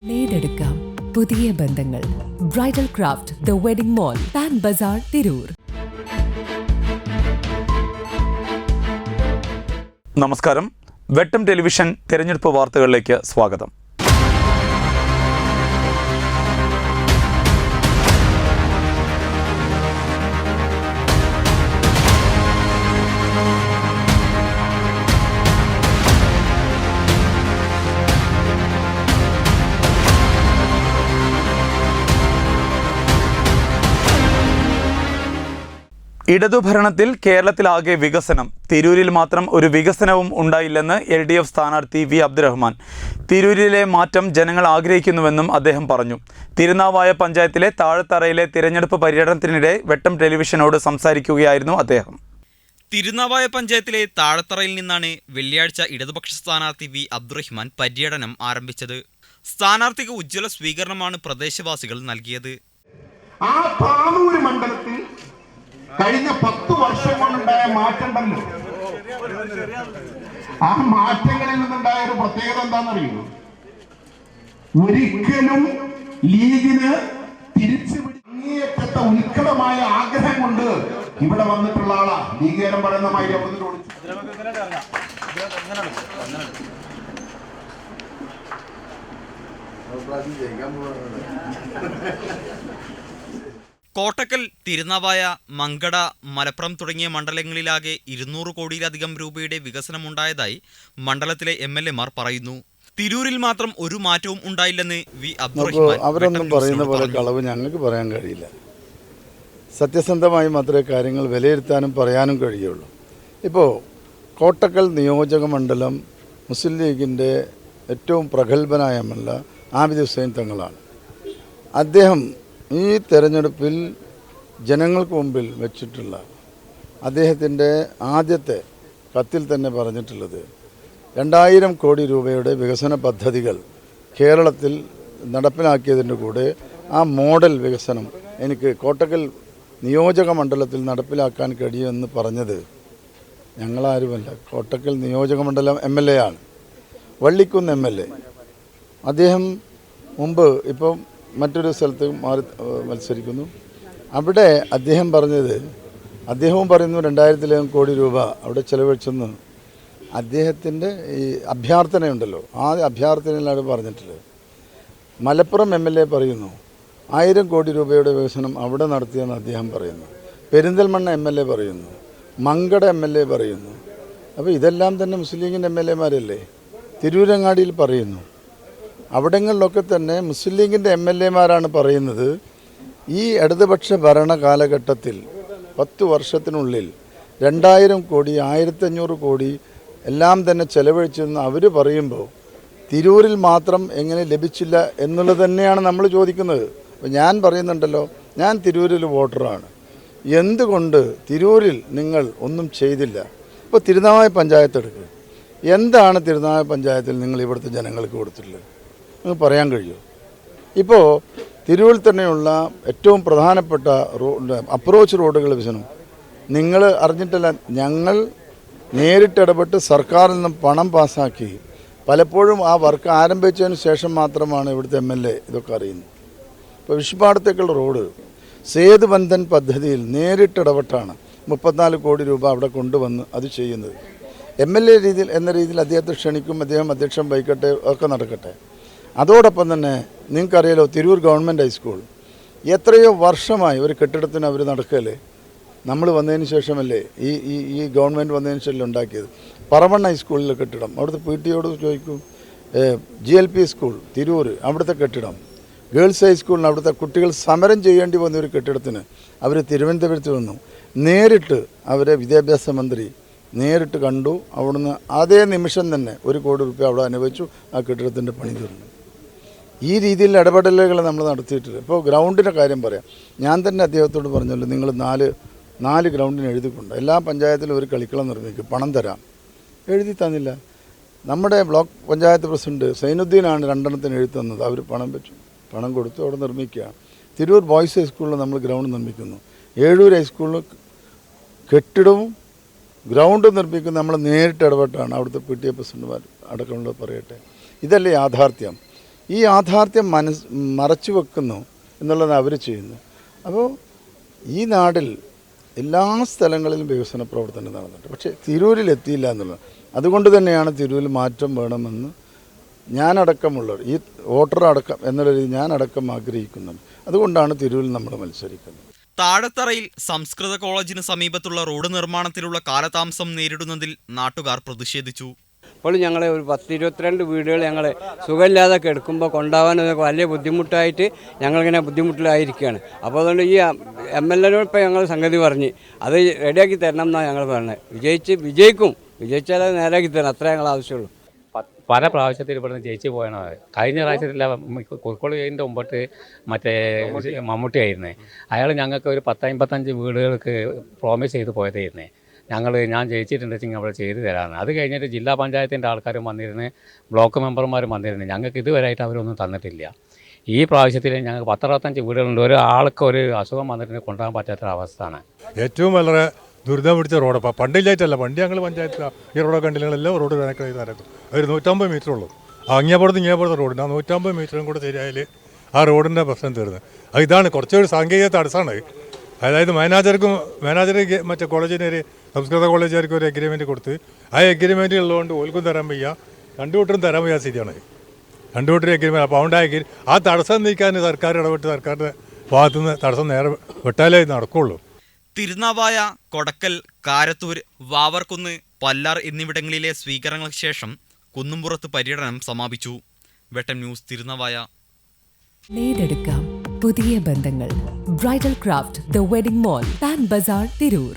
നേടെടുക്കാം പുതിയ ബന്ധങ്ങൾ. Bridal craft the wedding mall, Pan Bazar, Tirur. നമസ്കാരം. വെട്ടം ടെലിവിഷൻ തെരഞ്ഞെടുപ്പ് വാർത്തകളിലേക്ക് സ്വാഗതം. ഇടതുഭരണത്തിൽ കേരളത്തിലാകെ വികസനം. തിരൂരിൽ മാത്രം ഒരു വികസനവും ഉണ്ടായില്ലെന്ന് LDF സ്ഥാനാർത്ഥി വി അബ്ദുറഹ്മാൻ. തിരൂരിലെ മാറ്റം ജനങ്ങൾ ആഗ്രഹിക്കുന്നുവെന്നും അദ്ദേഹം പറഞ്ഞു. തിരുനാവായ പഞ്ചായത്തിലെ താഴത്തറയിലെ തിരഞ്ഞെടുപ്പ് പര്യടനത്തിനിടെ വെട്ടം ടെലിവിഷനോട് സംസാരിക്കുകയായിരുന്നു അദ്ദേഹം. തിരുനാവായ പഞ്ചായത്തിലെ താഴത്തറയിൽ നിന്നാണ് വെള്ളിയാഴ്ച ഇടതുപക്ഷ സ്ഥാനാർത്ഥി വി അബ്ദുറഹ്മാൻ പര്യടനം ആരംഭിച്ചത്. സ്ഥാനാർത്ഥിക്ക് ഉജ്ജ്വല സ്വീകരണമാണ് പ്രദേശവാസികൾ നൽകിയത്. ആ താനൂര് മണ്ഡലത്തിൽ കഴിഞ്ഞ 10 വർഷം കൊണ്ടുണ്ടായ മാറ്റമുണ്ടല്ലോ, ആ മാറ്റങ്ങളിൽ നിന്നുണ്ടായ ഒരു പ്രത്യേകത എന്താണെന്നറിയോ? ഒരിക്കലും ലീഗിന് അങ്ങേയറ്റത്തെ ഉത്കടമായ ആഗ്രഹം കൊണ്ട് ഇവിടെ വന്നിട്ടുള്ള ആളാ. ലീഗുകാരൻ പറയുന്ന മാതിരി കോട്ടക്കൽ, തിരുനാവായ, മങ്കട, മലപ്പുറം തുടങ്ങിയ മണ്ഡലങ്ങളിലാകെ 200 കോടിയിലധികം രൂപയുടെ വികസനമുണ്ടായതായി മണ്ഡലത്തിലെ MLA മാർ പറയുന്നു. തിരൂരിൽ മാത്രം ഒരു മാറ്റവും ഉണ്ടായില്ലെന്ന് വി അബ്ദുറഹ്മാൻ. അവരൊന്നും പറയുന്ന പോലെ കളവ് ഞങ്ങൾക്ക് പറയാൻ കഴിയില്ല. സത്യസന്ധമായി മാത്രമേ കാര്യങ്ങൾ വിലയിരുത്താനും പറയാനും കഴിയുള്ളൂ. ഇപ്പോൾ കോട്ടക്കൽ നിയോജക മണ്ഡലം മുസ്ലിം ലീഗിൻ്റെ ഏറ്റവും പ്രഗത്ഭനായ MLA ആബിദ് ഹുസൈൻ തങ്ങളാണ്. അദ്ദേഹം ഈ തെരഞ്ഞെടുപ്പിൽ ജനങ്ങൾക്ക് മുമ്പിൽ വെച്ചിട്ടുള്ള അദ്ദേഹത്തിൻ്റെ ആദ്യത്തെ കത്തിൽ തന്നെ പറഞ്ഞിട്ടുള്ളത് 2000 കോടി രൂപയുടെ വികസന പദ്ധതികൾ കേരളത്തിൽ നടപ്പിലാക്കിയതിൻ്റെ കൂടെ ആ മോഡൽ വികസനം എനിക്ക് കോട്ടക്കൽ നിയോജക മണ്ഡലത്തിൽ നടപ്പിലാക്കാൻ കഴിയുമെന്ന് പറഞ്ഞത് ഞങ്ങളാരുമല്ല, കോട്ടക്കൽ നിയോജക മണ്ഡലം MLA ആണ്, വള്ളിക്കുന്ന് MLA. അദ്ദേഹം മുമ്പ് ഇപ്പം മറ്റൊരു സ്ഥലത്ത് മാറി മത്സരിക്കുന്നു. അവിടെ അദ്ദേഹം പറഞ്ഞത്, അദ്ദേഹവും പറയുന്നു 2000 കോടി രൂപ അവിടെ ചെലവഴിച്ചെന്ന്. അദ്ദേഹത്തിൻ്റെ ഈ അഭ്യർത്ഥനയുണ്ടല്ലോ, ആ അഭ്യർത്ഥനയിലാണ് പറഞ്ഞിട്ടുള്ളത്. മലപ്പുറം MLA പറയുന്നു 1000 കോടി രൂപയുടെ വികസനം അവിടെ നടത്തിയെന്ന് അദ്ദേഹം പറയുന്നു. പെരിന്തൽമണ്ണ MLA പറയുന്നു, മങ്കട MLA പറയുന്നു. അപ്പോൾ ഇതെല്ലാം തന്നെ മുസ്ലിം ലീഗിൻ്റെ MLA മാരല്ലേ. തിരൂരങ്ങാടിയിൽ പറയുന്നു. അവിടങ്ങളിലൊക്കെ തന്നെ മുസ്ലിം ലീഗിൻ്റെ MLA മാരാണ് പറയുന്നത് ഈ ഇടതുപക്ഷ ഭരണ കാലഘട്ടത്തിൽ 10 വർഷത്തിനുള്ളിൽ 2000 കോടി 1500 കോടി എല്ലാം തന്നെ ചെലവഴിച്ചെന്ന് അവർ പറയുമ്പോൾ തിരൂരിൽ മാത്രം എങ്ങനെ ലഭിച്ചില്ല എന്നുള്ളത് തന്നെയാണ് നമ്മൾ ചോദിക്കുന്നത്. അപ്പോൾ ഞാൻ പറയുന്നുണ്ടല്ലോ, ഞാൻ തിരൂരിൽ വോട്ടറാണ്, എന്തുകൊണ്ട് തിരൂരിൽ നിങ്ങൾ ഒന്നും ചെയ്തില്ല? ഇപ്പോൾ തിരുനാവായ പഞ്ചായത്ത് എടുക്കുക, എന്താണ് തിരുനാവായ പഞ്ചായത്തിൽ നിങ്ങൾ ഇവിടുത്തെ ജനങ്ങൾക്ക് കൊടുത്തിട്ടുള്ളത്? നിങ്ങൾക്ക് പറയാൻ കഴിയുമോ? ഇപ്പോൾ തിരൂരിൽ തന്നെയുള്ള ഏറ്റവും പ്രധാനപ്പെട്ട അപ്രോച്ച് റോഡുകൾ വികസനം നിങ്ങൾ അറിഞ്ഞിട്ടല്ല. ഞങ്ങൾ നേരിട്ടിടപെട്ട് സർക്കാരിൽ നിന്നും പണം പാസ്സാക്കി പലപ്പോഴും ആ വർക്ക് ആരംഭിച്ചതിന് ശേഷം മാത്രമാണ് ഇവിടുത്തെ MLA ഇതൊക്കെ അറിയുന്നത്. ഇപ്പോൾ വിഷുപാടത്തേക്കുള്ള റോഡ് സേതുബന്ധൻ പദ്ധതിയിൽ നേരിട്ടിടപെട്ടാണ് 34 കോടി രൂപ അവിടെ കൊണ്ടുവന്ന് അത് ചെയ്യുന്നത്. MLA എന്ന രീതിയിൽ അദ്ദേഹത്തെ ക്ഷണിക്കും, അദ്ദേഹം അധ്യക്ഷം വഹിക്കട്ടെ, ഒക്കെ നടക്കട്ടെ. അതോടൊപ്പം തന്നെ നിങ്ങൾക്കറിയാലോ, തിരൂർ ഗവൺമെൻറ് ഹൈസ്കൂൾ എത്രയോ വർഷമായി ഒരു കെട്ടിടത്തിന് അവർ നടക്കുകയല്ലേ. നമ്മൾ വന്നതിന് ശേഷമല്ലേ ഈ ഗവൺമെൻറ് വന്നതിന് ശേഷം ഉണ്ടാക്കിയത്. പറവണ്ണ ഹൈസ്കൂളിലെ കെട്ടിടം, അവിടുത്തെ PT ചോദിക്കും. GLP സ്കൂൾ തിരൂർ, അവിടുത്തെ കെട്ടിടം. ഗേൾസ് ഹൈസ്കൂളിന് അവിടുത്തെ കുട്ടികൾ സമരം ചെയ്യേണ്ടി വന്ന ഒരു കെട്ടിടത്തിന് അവർ തിരുവനന്തപുരത്ത് വന്നു. നേരിട്ട് അവരെ വിദ്യാഭ്യാസ മന്ത്രി നേരിട്ട് കണ്ടു. അവിടുന്ന് അതേ നിമിഷം തന്നെ 1 കോടി രൂപ അവിടെ അനുവദിച്ചു. ആ കെട്ടിടത്തിൻ്റെ പണി തീർന്നു. ഈ രീതിയിൽ ഇടപെടലുകൾ നമ്മൾ നടത്തിയിട്ടില്ല. ഇപ്പോൾ ഗ്രൗണ്ടിൻ്റെ കാര്യം പറയാം. ഞാൻ തന്നെ അദ്ദേഹത്തോട് പറഞ്ഞല്ലോ, നിങ്ങൾ 4 ഗ്രൗണ്ടിന് എഴുതിക്കൊണ്ട് എല്ലാ പഞ്ചായത്തിലും ഒരു കളിക്കളം നിർമ്മിക്കും, പണം തരാം. എഴുതി തന്നില്ല. നമ്മുടെ ബ്ലോക്ക് പഞ്ചായത്ത് പ്രസിഡന്റ് സൈനുദ്ദീനാണ് 2 എഴുതി തന്നത്. അവർ പണം കൊടുത്തു, അവിടെ നിർമ്മിക്കുകയാണ്. തിരൂർ ബോയ്സ് ഹൈസ്കൂളിൽ നമ്മൾ ഗ്രൗണ്ട് നിർമ്മിക്കുന്നു. ഏഴൂർ ഹൈസ്കൂളിൽ കെട്ടിടവും ഗ്രൗണ്ട് നിർമ്മിക്കുന്ന നമ്മൾ നേരിട്ട് ഇടപെട്ടാണ്. അവിടുത്തെ PTA പ്രസിഡന്റുമാർ അടക്കമുള്ള പറയട്ടെ. ഇതല്ലേ യാഥാർത്ഥ്യം. ഈ യാഥാർത്ഥ്യം മറച്ചു വെക്കുന്നു എന്നുള്ളത് അവർ ചെയ്യുന്നു. അപ്പോൾ ഈ നാട്ടിൽ എല്ലാ സ്ഥലങ്ങളിലും വികസന പ്രവർത്തനം നടന്നിട്ടുണ്ട്. പക്ഷേ തിരൂരിൽ എത്തിയില്ല എന്നുള്ളത്. അതുകൊണ്ട് തന്നെയാണ് തിരൂരിൽ മാറ്റം വേണമെന്ന് ഞാനടക്കമുള്ളവർ, ഈ വോട്ടർ അടക്കം എന്നുള്ള രീതി ഞാനടക്കം ആഗ്രഹിക്കുന്നുണ്ട്. അതുകൊണ്ടാണ് തിരൂരിൽ നമ്മൾ മത്സരിക്കുന്നത്. താഴത്തറയിൽ സംസ്കൃത കോളേജിന് സമീപത്തുള്ള റോഡ് നിർമ്മാണത്തിലുള്ള കാലതാമസം നേരിടുന്നതിൽ നാട്ടുകാർ പ്രതിഷേധിച്ചു. ഇപ്പോൾ ഞങ്ങൾ ഒരു 10-22 വീടുകൾ ഞങ്ങൾ സുഖമില്ലാതെ കിടക്കുമ്പോൾ കൊണ്ടുപോകാനൊക്കെ വലിയ ബുദ്ധിമുട്ടായിട്ട് ഞങ്ങളിങ്ങനെ ബുദ്ധിമുട്ടിലായിരിക്കുകയാണ്. അപ്പോൾ അതുകൊണ്ട് ഈ MLA ഇപ്പോൾ ഞങ്ങൾ സംഗതി പറഞ്ഞ് അത് റെഡിയാക്കി തരണം എന്നാണ് ഞങ്ങൾ പറഞ്ഞത്. വിജയിച്ചാൽ അത് നേരാക്കി തരണം, അത്രേ ഞങ്ങൾ ആവശ്യമുള്ളൂ. പല പ്രാവശ്യത്തിൽ ഇവിടുന്ന് ജയിച്ചു പോയാണ്. കഴിഞ്ഞ പ്രാവശ്യത്തില്ല കുറുക്കോളിൻ്റെ മുമ്പോട്ട് മറ്റേ മമ്മൂട്ടി ആയിരുന്നേ. അയാൾ ഞങ്ങൾക്ക് ഒരു 10-55 വീടുകൾക്ക് പ്രോമിസ് ചെയ്ത് പോയതായിരുന്നേ. ഞാൻ ജയിച്ചിട്ടുണ്ടെങ്കിൽ അവിടെ ചെയ്തു തരാമെന്ന്. അത് കഴിഞ്ഞിട്ട് ജില്ലാ പഞ്ചായത്തിൻ്റെ ആൾക്കാരും വന്നിരുന്നു, ബ്ലോക്ക് മെമ്പർമാരും വന്നിരുന്നു. ഞങ്ങൾക്ക് ഇതുവരെയായിട്ട് അവരൊന്നും തന്നിട്ടില്ല. ഈ പ്രാവശ്യത്തിൽ ഞങ്ങൾക്ക് 10-65 വീടുകളുണ്ട്. ഒരാൾക്ക് ഒരു അസുഖം വന്നിട്ട് കൊണ്ടുപോകാൻ പറ്റാത്തൊരവസ്ഥയാണ്. ഏറ്റവും വളരെ ദുരിതം പിടിച്ച റോഡ്. അപ്പോൾ പണ്ടില്ലായിട്ടല്ല, പണ്ട് ഞങ്ങൾ പഞ്ചായത്തിലാണ് ഈ റോഡൊക്കെ കണ്ടില്ലെല്ലാം റോഡ് നടക്കും. ഒരു 150 മീറ്റർ ഉള്ളൂ. അങ്ങേപ്പുറത്ത് റോഡുണ്ട്. ആ 150 മീറ്ററും കൂടെ ശരിയായാൽ ആ റോഡിൻ്റെ പ്രശ്നം തീർന്ന്. അത് ഇതാണ് കുറച്ചൊരു സാങ്കേതിക തടസ്സമാണ്. അതായത് മാനേജർക്ക് മറ്റേ കോളേജിന് ഒരു സംസ്കൃത കോളേജുകാർക്ക് ഒരു എഗ്രിമെൻറ്റ് കൊടുത്ത് ആ എഗ്രിമെൻറ്റ് ഉള്ളതുകൊണ്ട് ഓൽക്കും തരാൻ വയ്യ, രണ്ടുകൂട്ടരും തരാൻ വയ്യ സ്ഥിതിയാണ്. രണ്ടുകൂട്ടരും എഗ്രിമെൻറ്റ്. അപ്പോൾ അതുകൊണ്ടായി ആ തടസ്സം നീക്കാൻ സർക്കാർ ഇടപെട്ട് സർക്കാരിൻ്റെ ഭാഗത്തുനിന്ന് തടസ്സം നേരെ വിട്ടാലേ നടക്കുകയുള്ളൂ. തിരുനാവായ, കൊടക്കൽ, കാരത്തൂർ, വാവർക്കുന്ന്, പല്ലാർ എന്നിവിടങ്ങളിലെ സ്വീകരണങ്ങൾക്ക് ശേഷം കുന്നുംപുറത്ത് പര്യടനം സമാപിച്ചു. വെട്ടം ന്യൂസ്, തിരുനാവായ. നേടെടുക്കാം പുതിയ ബന്ധങ്ങൾ. Bridal craft the wedding mall, Pan Bazar, Tirur.